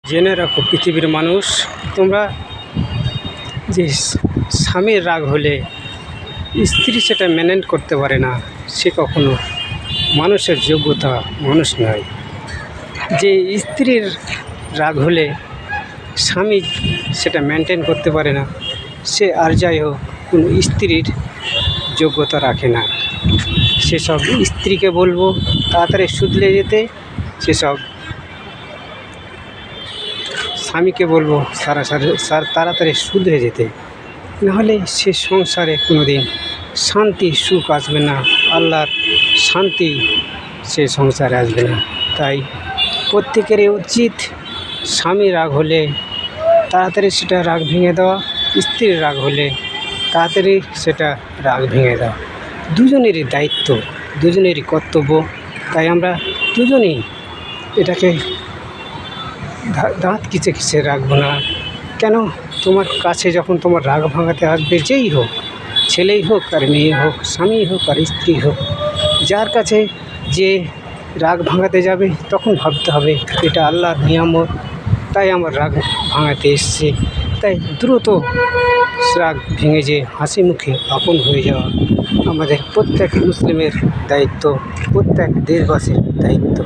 জেনে রাখো পৃথিবীর মানুষ, তোমরা যে স্বামীর রাগ হলে স্ত্রী সেটা ম্যানেজ করতে পারে না, সে কখনো মানুষের যোগ্যতা মানুষ নয়। যে স্ত্রীর রাগ হলে স্বামী সেটা মেনটেন করতে পারে না, সে আর যাই হোক কোনো স্ত্রীর যোগ্যতা রাখে না। সেসব স্ত্রীকে বলবো তাড়াতাড়ি শুধরে যেতে, সেসব স্বামীকে বলবো তাড়াতাড়ি শুধরে যেতে, নাহলে সে সংসারে কোনো দিন শান্তি সুখ আসবে না, আল্লাহর শান্তি সে সংসারে আসবে না। তাই প্রত্যেকেরই উচিত স্বামী রাগ হলে তাড়াতাড়ি সেটা রাগ ভেঙে দেওয়া, স্ত্রীর রাগ হলে তাড়াতাড়ি সেটা রাগ ভেঙে দেওয়া। দুজনেরই দায়িত্ব, দুজনেরই কর্তব্য। তাই আমরা দুজনেই এটাকে দাঁত খিচে রাখবো না। কেন, তোমার কাছে যখন তোমার রাগ ভাঙাতে আসবে, যেই হোক, ছেলেই হোক আর মেয়ে হোক, স্বামী হোক আর স্ত্রী হোক, যার কাছে যে রাগ ভাঙাতে যাবে তখন ভাবতে হবে এটা আল্লাহর নিয়ামত, তাই আমার রাগ ভাঙাতে এসছে। তাই দ্রুত রাগ ভেঙে যে হাসি মুখে আপন হয়ে যাওয়া আমাদের প্রত্যেক মুসলিমের দায়িত্ব, প্রত্যেক দেশবাসীর দায়িত্ব।